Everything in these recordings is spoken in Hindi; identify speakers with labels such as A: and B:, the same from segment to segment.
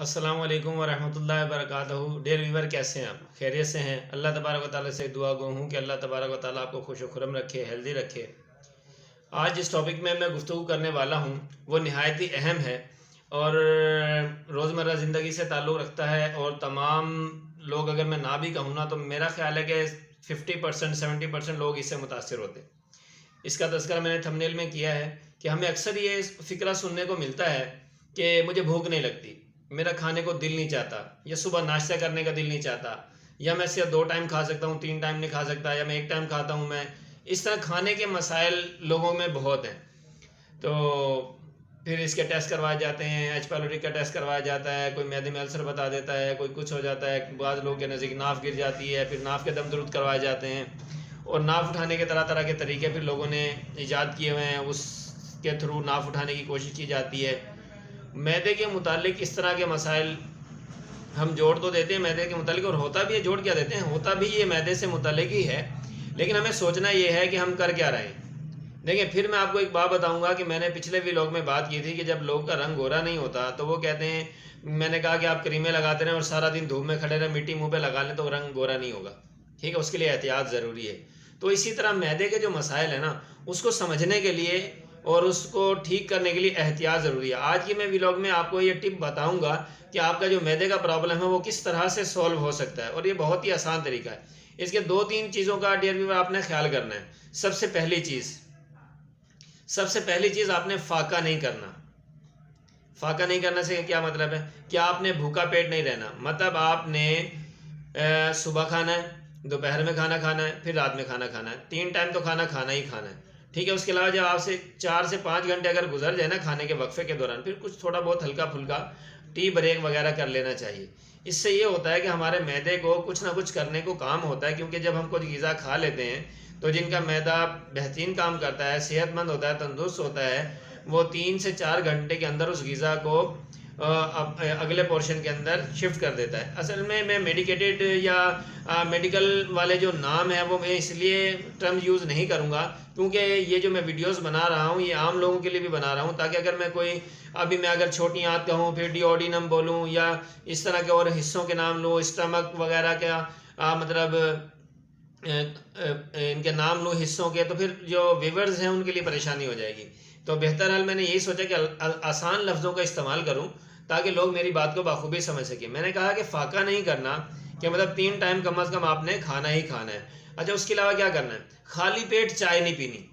A: अस्सलाम वालेकुम वरहमतुल्लाहि वबरकातुहू। डियर व्यूवर, कैसे हैं आप? खैरियत से हैं? अल्लाह तबारक व तआला से दुआ गो हूँ कि अल्लाह तबारक व तआला आपको खुश व खुरम रखे, हेल्दी रखे। आज जिस टॉपिक में मैं गुफ्तगू करने वाला हूँ वो नहायत ही अहम है और रोज़मर्रा ज़िंदगी से ताल्लुक़ रखता है। और तमाम लोग, अगर मैं ना भी कहूँ ना, तो मेरा ख्याल है कि 50% 70% लोग इससे मुतासिर होते हैं। इसका तज़किरा मैंने थंबनेल में किया है कि हमें अक्सर ये फ़िक्रा सुनने को मिलता है कि मुझे भूख नहीं लगती, मेरा खाने को दिल नहीं चाहता, या सुबह नाश्ता करने का दिल नहीं चाहता, या मैं सिर्फ 2 टाइम खा सकता हूँ, 3 टाइम नहीं खा सकता, या मैं 1 टाइम खाता हूँ मैं। इस तरह खाने के मसाइल लोगों में बहुत हैं। तो फिर इसके टेस्ट करवाए जाते हैं, एच पायलोरी का टेस्ट करवाया जाता है, कोई मैदे में अल्सर बता देता है, कोई कुछ हो जाता है, बाद लोगों के नज़दीक नाफ गिर जाती है, फिर नाफ के दम दरुद करवाए जाते हैं। और नाफ उठाने के तरह तरह के तरीके फिर लोगों ने ईजाद किए हुए हैं, उसके थ्रू नाफ उठाने की कोशिश की जाती है। मैदे के मुतालिक इस तरह के मसाइल हम जोड़ तो देते हैं मैदे के मुतालिक, और होता भी है, जोड़ क्या देते हैं, होता भी ये मैदे से मुतालिक ही है, लेकिन हमें सोचना ये है कि हम कर क्या रहे हैं। देखिए, फिर मैं आपको एक बात बताऊंगा कि मैंने पिछले व्लॉग में बात की थी कि जब लोग का रंग गोरा नहीं होता तो वो कहते हैं, मैंने कहा कि आप क्रीमें लगाते रहें और सारा दिन धूप में खड़े रहें, मिट्टी मुंह पे लगा लें तो रंग गोरा नहीं होगा। ठीक है, उसके लिए एहतियात ज़रूरी है। तो इसी तरह मैदे के जो मसाइल है ना, उसको समझने के लिए और उसको ठीक करने के लिए एहतियात ज़रूरी है। आज के मैं व्लॉग में आपको ये टिप बताऊंगा कि आपका जो मैदे का प्रॉब्लम है वो किस तरह से सॉल्व हो सकता है, और ये बहुत ही आसान तरीका है। इसके 2-3 चीज़ों का डियर व्यूअर आपने ख्याल करना है। सबसे पहली चीज़ आपने फाका नहीं करना। फाका नहीं करने से क्या मतलब है कि आपने भूखा पेट नहीं रहना। मतलब आपने सुबह खाना है, दोपहर में खाना खाना है, फिर रात में खाना खाना है, 3 टाइम तो खाना खाना ही खाना है। ठीक है, उसके अलावा जब आपसे 4 से 5 घंटे अगर गुजर जाए ना खाने के वक्फे के दौरान, फिर कुछ थोड़ा बहुत हल्का फुल्का टी ब्रेक वगैरह कर लेना चाहिए। इससे ये होता है कि हमारे मैदे को कुछ ना कुछ करने को काम होता है, क्योंकि जब हम कुछ ग़िज़ा खा लेते हैं तो जिनका मैदा बेहतरीन काम करता है, सेहतमंद होता है, तंदुरुस्त होता है, वो 3 से 4 घंटे के अंदर उस ग़िज़ा को अगले पोर्शन के अंदर शिफ्ट कर देता है। असल में मैं मेडिकेटेड या मेडिकल वाले जो नाम है वो मैं इसलिए टर्म यूज़ नहीं करूँगा, क्योंकि ये जो मैं वीडियोस बना रहा हूँ ये आम लोगों के लिए भी बना रहा हूँ, ताकि अगर मैं कोई अभी मैं अगर छोटी आंत कहूँ, फिर डिओडिनम बोलूँ, या इस तरह के और हिस्सों के नाम लूँ, स्टमक वगैरह का मतलब इनके नाम लूँ हिस्सों के, तो फिर जो व्यूअर्स हैं उनके लिए परेशानी हो जाएगी। तो बेहतर हाल मैंने यही सोचा कि आसान लफ्ज़ों का इस्तेमाल करूं ताकि लोग मेरी बात को बखूबी समझ सकें। मैंने कहा कि फाका नहीं करना, कि मतलब 3 टाइम कम अज़ कम आपने खाना ही खाना है। अच्छा, उसके अलावा क्या करना है? खाली पेट चाय नहीं पीनी।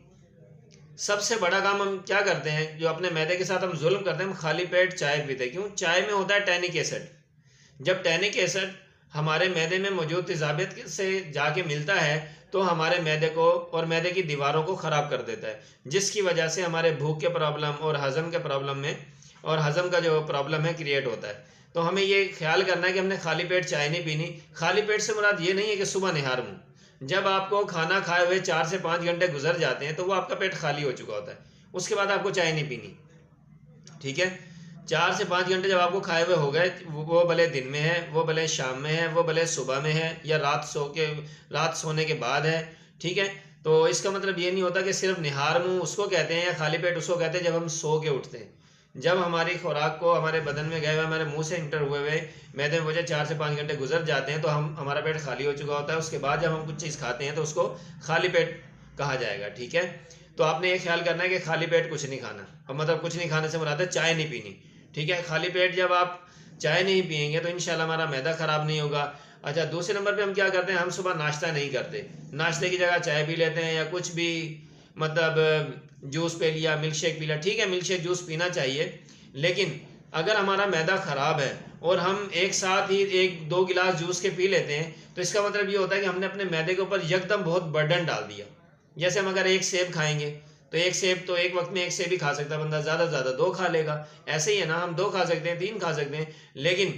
A: सबसे बड़ा काम हम क्या करते हैं, जो अपने मैदे के साथ हम जुल्म करते हैं, हम खाली पेट चाय पीते हैं। क्यों? चाय में होता है टैनिक एसिड। जब टैनिक एसिड हमारे मैदे में मौजूद तेज़ाबियत से जाके मिलता है तो हमारे मैदे को और मैदे की दीवारों को ख़राब कर देता है, जिसकी वजह से हमारे भूख के प्रॉब्लम और हज़म के प्रॉब्लम में और हज़म का जो प्रॉब्लम है क्रिएट होता है। तो हमें ये ख्याल करना है कि हमने खाली पेट चाय नहीं पीनी। खाली पेट से मुराद ये नहीं है कि सुबह निहार मुँह। जब आपको खाना खाए हुए 4 से 5 घंटे गुजर जाते हैं तो वो आपका पेट खाली हो चुका होता है, उसके बाद आपको चाय नहीं पीनी। ठीक है, 4 से 5 घंटे जब आपको खाए हुए हो गए, वो भले दिन में है, वो भले शाम में है, वो भले सुबह में है, या रात सोने के बाद है। ठीक है, तो इसका मतलब ये नहीं होता कि सिर्फ निहार मुँह उसको कहते हैं, या खाली पेट उसको कहते हैं जब हम सो के उठते हैं। जब हमारी खुराक को हमारे बदन में गए हुए, हमारे मुंह से इंटर हुए हुए मैदे में वजह 4 से 5 घंटे गुजर जाते हैं तो हमारा पेट खाली हो चुका होता है। उसके बाद जब हम कुछ चीज़ खाते हैं तो उसको खाली पेट कहा जाएगा। ठीक है, तो आपने ये ख्याल करना है कि खाली पेट कुछ नहीं खाना। अब मतलब कुछ नहीं खाने से मुराद है चाय नहीं पीनी। ठीक है, खाली पेट जब आप चाय नहीं पियेंगे तो इंशाल्लाह हमारा मैदा ख़राब नहीं होगा। अच्छा, दूसरे नंबर पे हम क्या करते हैं, हम सुबह नाश्ता नहीं करते, नाश्ते की जगह चाय पी लेते हैं, या कुछ भी मतलब जूस पी लिया, मिल्क शेक पी लिया। ठीक है, मिल्क शेक जूस पीना चाहिए, लेकिन अगर हमारा मैदा ख़राब है और हम एक साथ ही 1-2 गिलास जूस के पी लेते हैं तो इसका मतलब ये होता है कि हमने अपने मैदे के ऊपर यकदम बहुत बर्डन डाल दिया। जैसे हम अगर 1 सेब खाएंगे तो 1 सेब तो एक वक्त में 1 सेब ही खा सकता है बंदा, ज़्यादा से ज़्यादा 2 खा लेगा। ऐसे ही है ना, हम 2 खा सकते हैं, 3 खा सकते हैं, लेकिन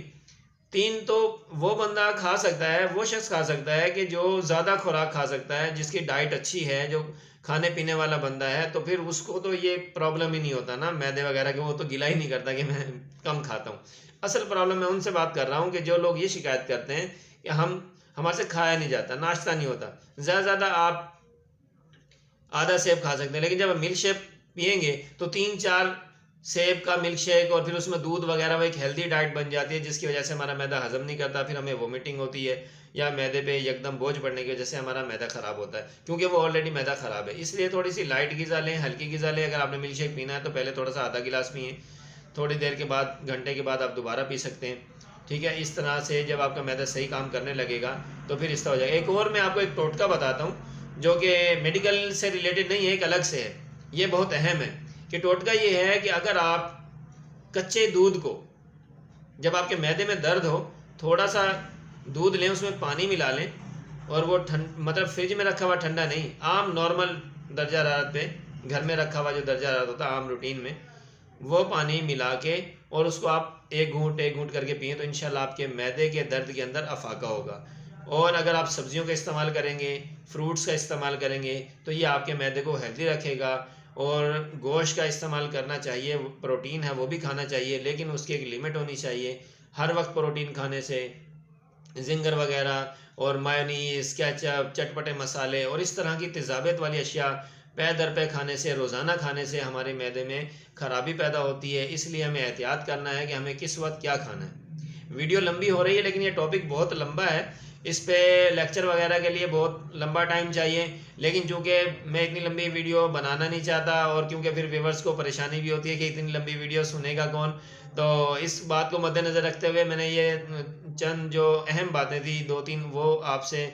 A: 3 तो वो बंदा खा सकता है, वो शख्स खा सकता है कि जो ज़्यादा खुराक खा सकता है, जिसकी डाइट अच्छी है, जो खाने पीने वाला बंदा है, तो फिर उसको तो ये प्रॉब्लम ही नहीं होता ना मैदे वगैरह के, वो तो गिला ही नहीं करता कि मैं कम खाता हूँ। असल प्रॉब्लम मैं उनसे बात कर रहा हूँ कि जो लोग ये शिकायत करते हैं कि हमारे से खाया नहीं जाता, नाश्ता नहीं होता। ज़्यादा से ज़्यादा आप आधा सेब खा सकते हैं, लेकिन जब आप मिल्क शेक पियेंगे तो 3-4 सेब का मिल्क शेक और फिर उसमें दूध वगैरह, वो एक हेल्दी डाइट बन जाती है, जिसकी वजह से हमारा मैदा हजम नहीं करता, फिर हमें वोमिटिंग होती है, या मैदे पे एकदम बोझ पड़ने की वजह से हमारा मैदा ख़राब होता है, क्योंकि वो ऑलरेडी मैदा ख़राब है। इसलिए थोड़ी सी लाइट ग़िज़ा लें, हल्की ग़िज़ा लें। अगर आपने मिल्क शेक पीना है तो पहले थोड़ा सा आधा गिलास पिए, थोड़ी देर के बाद, घंटे के बाद आप दोबारा पी सकते हैं। ठीक है, इस तरह से जब आपका मैदा सही काम करने लगेगा तो फिर इस तरह हो जाएगा। एक और मैं आपको एक टोटका बताता हूँ जो कि मेडिकल से रिलेटेड नहीं है, एक अलग से है, ये बहुत अहम है। कि टोटका ये है कि अगर आप कच्चे दूध को, जब आपके मैदे में दर्द हो, थोड़ा सा दूध लें, उसमें पानी मिला लें, और वो मतलब फ्रिज में रखा हुआ ठंडा नहीं, आम नॉर्मल दर्जा हरारत पे घर में रखा हुआ जो दर्जा हरारत होता है आम रूटीन में, वो पानी मिला के और उसको आप एक घूंट करके पिए तो इंशाल्लाह आपके मैदे के दर्द के अंदर अफाका होगा। और अगर आप सब्जियों का इस्तेमाल करेंगे, फ्रूट्स का इस्तेमाल करेंगे, तो ये आपके मैदे को हेल्दी रखेगा। और गोश्त का इस्तेमाल करना चाहिए, प्रोटीन है वो भी खाना चाहिए, लेकिन उसकी एक लिमिट होनी चाहिए। हर वक्त प्रोटीन खाने से जिंगर वगैरह और मायोनीज, केचप, चटपटे मसाले और इस तरह की तेज़ाबियत वाली अशिया पै दर पे खाने से, रोज़ाना खाने से हमारे मैदे में ख़राबी पैदा होती है। इसलिए हमें एहतियात करना है कि हमें किस वक्त क्या खाना है। वीडियो लंबी हो रही है, लेकिन ये टॉपिक बहुत लंबा है, इस पे लेक्चर वगैरह के लिए बहुत लंबा टाइम चाहिए। लेकिन चूँकि मैं इतनी लंबी वीडियो बनाना नहीं चाहता, और क्योंकि फिर व्यूवर्स को परेशानी भी होती है कि इतनी लंबी वीडियो सुनेगा कौन, तो इस बात को मद्देनज़र रखते हुए मैंने ये चंद जो अहम बातें थी 2-3 वो आपसे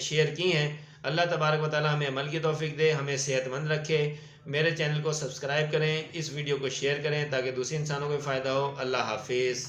A: शेयर की हैं। अल्लाह तबारक व तआला हमें अमल की तौफीक दे, हमें सेहतमंद रखे। मेरे चैनल को सब्सक्राइब करें, इस वीडियो को शेयर करें ताकि दूसरे इंसानों को फ़ायदा हो। अल्लाह हाफिज़।